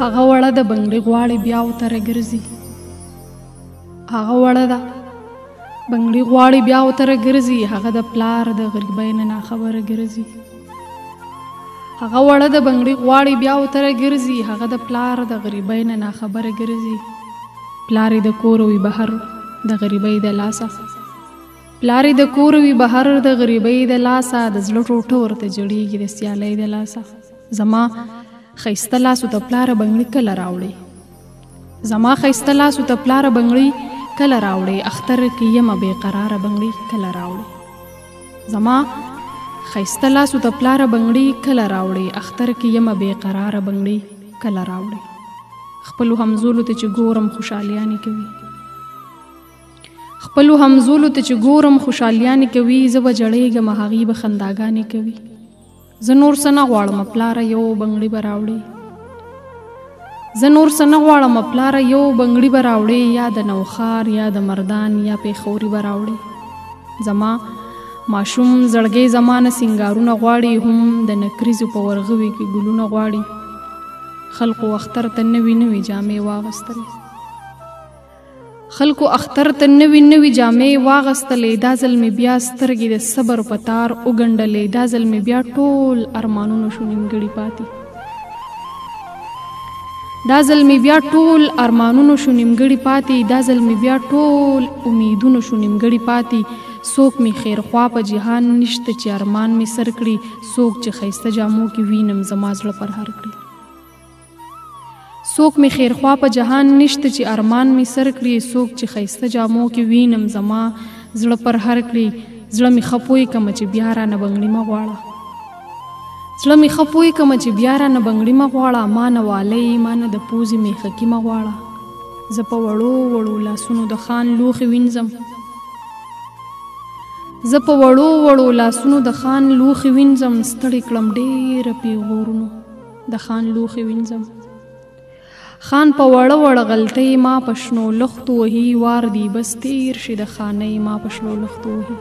هغه وړه د بنګړي غواړي بیا وتره ګرځي. هغه وړه ده بنګړي غواړي بیا وتره ګرځي. هغه د پلار د غریبۍ نه ناخبره ګرځي. هغه وړه د بنګړي غواړي بیا وتره ګرځي. هغه د پلار د غریبۍ نه ناخبره ګرځي. پلار د کور وي بهر د غریبۍ د لاسه. پلار د کور وي بهر د غریبۍ د لاسه. د زړه ټوټه ورته جوړیږي د سیالۍ د لاسه. زما ښایسته لاسو ته پلاره بنګړي کله راوړې؟ زما ښایسته لاسو ته پلاره بنګړي کله راوړې؟ اختر کې یمه بې قراره بنګړي کله راوړې؟ زما ښایسته لاسو ته پلاره بنګړي کله راوړې؟ اختر کې یمه بې قراره بنګړي کله راوړې؟ خپلو همزولو ته چې ګورم خوشحالیانې کوي. خپلو همزولو ته چې ګورم خوشحالیانې کوي. زه به جړېږم هغې به خنداګانې کوي. زه نور څه نه غواړم پلاره یو بنګړي به راوړې. زه نور څه نه غواړم پلاره یو بنګړي به راوړې. یا د نوښار یا د مردان یا پېښوري به راوړې. زما ماشوم زړګی زما نه سینګارونه غواړي. هم د نکریزو په ورغوي کې ګلونه غواړي. خلقو اختر ته نوي نوي جامې واغستلې. خلقو اختر ته نوي نوي جامې واغستلې. دا ځل مې بیا سترګې د صبر په تار وګنډلې. دا ځل مې بیا ټول ارمانونه شو نیمګړي پاتې. دا ځل مې بیا ټول ارمانونه شو نیمګړي پاتې. دا ځل مې بیا ټول امیدونه شو نیمګړي پاتې. څوک مې خیرخوا په جهان نشته چې ارمان مې سر کړي. څوک چې ښایسته جامو کې وینم زما زړه پر هر کړي. څوک مې خیرخوا په جهان نشته چې ارمان مې سر کړي. څوک چې ښایسته جامو کې وینم زما زړه پر هر کړي. زړه مې ښه پوی کړمه چې بیا رانه بنګړي مه غواړه. زړه مې ښه پوی کړمه چې بیا رانه بنګړي مه غواړه. ما نه والی ما نه د پوزې میخکي مه غواړه. زه په وړو وړو لاسونو د خان لوښې وینځم. زه په وړو وړو لاسونو د خان لوښې وینځم. ستړې کړم ډېره پیغورونو د خان لوښې وینځم. خان په وړه وړه غلطۍ ما په شنو لختو وهي. وار دی بس تیر شي د خانۍ ما په شنو لختو وهي.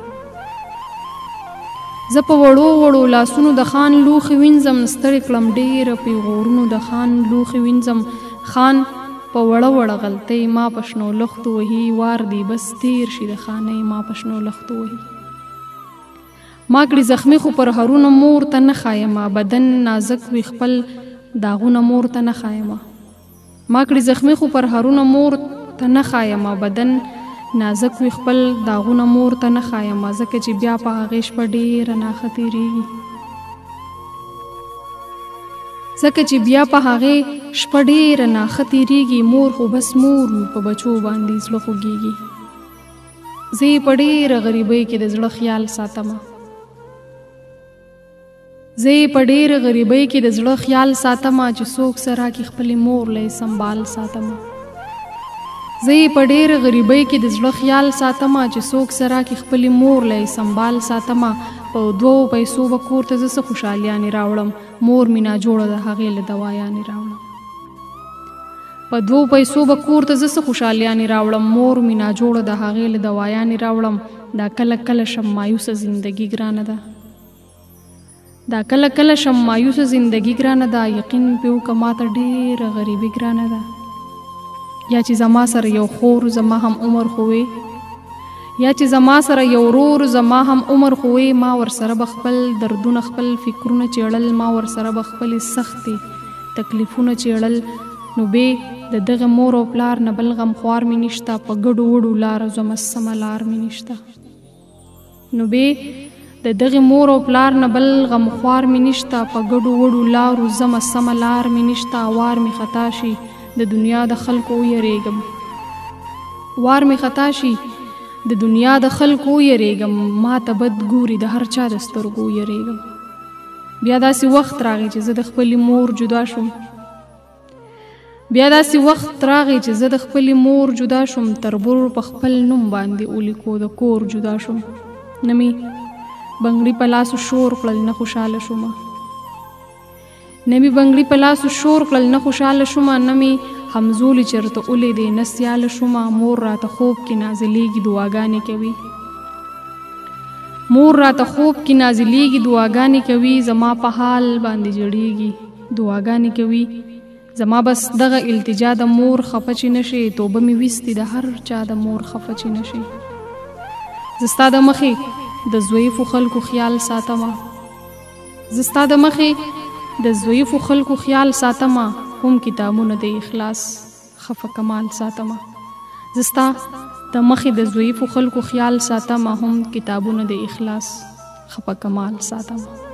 زه په وړو وړو لاسونو د خان لوښې وینځم. ستړې کړم ډېره پیغورونو د خان لوښې وینځم. خان په وړه وړه غلطۍ ما په شنو لختو وهي. وار دی بس تیر شي د خانۍ ما په شنو لختو وهي. ما کړي زخمي خو پر هرونه مور ته نه خایمه. بدن نازک وي خپل داغونه مور ته نه خایمه. ما کړي زخمي خو پر هرونه مور ته نه خایمه. بدن نازک وي خپل داغونه مور ته نه خایمه. ځکه چې بیا په هغې شپه ډېره ناښه تېرېږي. ځکه چې بیا په هغې شپه ډېره ناښه تېرېږي. مور خو بس مور وي په بچو باندې زړه خوږېږي. زه یې په ډېره غریبۍ کې د زړه خیال ساتمه. زه یې په ډېره غریبۍ کې د زړه خیال ساتمه. چې څوک سه راکړي خپلې مور له یې سنبال ساتمه. زه یې په ډېره غریبۍ کې د زړه خیال ساتمه. چې څوک سه راکړي خپلې مور له یې سنبال ساتمه. په 2 پیسو به کور ته زه څه خوشحالیانې راوړم. مور مې ناجوړه د هغې له دوايانې راوړم. په 2 پیسو به کور ته زه څه خوشحالیانې راوړم. مور مې ناجوړه د هغې له دوايانې راوړم. دا کله کله شم مایوسه زندګي ګرانه ده. دا کله کله شم مایوسه زندګي ګرانه ده. یقین پې وکړه ماته ډېره غریبي ګرانه ده. یا چې زما سره یو خور زما هم عمر خو وې. یا چې زما سره یو ورور زما هم عمر خو وې. ما ورسره به خپل دردونه خپل فکرونه چیړل. ما ورسره به خپلې سختې تکلیفونه چیړل. نو بې د دغه مور او پلار نه بل غمخوار مې نشته. په ګډو وډو لاره ځمه سمه لار مې نشته. نو بې د دغه مور او پلار نه بل غمخوار مې نشته. په ګډو وډو لارو ځمه سمه لار مې نشته. وار مې خطا شي د دنیا د خلکو ویریږم. وار مې خطا شي د دنیا د خلکو ویریږم. ما ته بد ګوري د هر چا د سترګو ویریږم. بیا داسې وخت راغی چې زه د خپلې مور جدا شوم. بیا داسې وخت راغی چې زه د خپلې مور جدا شوم. تربور په خپل نوم باندې ولیکو د کور جدا شوم. نه مې بنګړي په لاسو شور کړل نه خوشحاله شومه. نه مې بنګړي په لاسو شور کړل نه خوشحاله شومه. نه مې همزولې چېرته ولیدې نه سیاله شومه. مور راته خوب کې نازلېږي دعاګانې کوي. مور راته خوب کې نازلېږي دعاګانې کوي. زما په حال باندې جړېږي دعاګانې کوي. زما بس دغه التجا د مور خفه چې نشي، توبه مې ویستې د هر چا د مور خفه چې نشي. زه ستا د مخې د ضعیفو خلکو خیال ساتمه، زه ستا د مخې د ضعیفو خلکو خیال ساتمه، هم کتابونه د اخلاص خفه کمال ساتمه. زه ستا د مخې د ضعیفو خلکو خیال ساتمه، هم کتابونه د اخلاص خفه کمال ساتمه.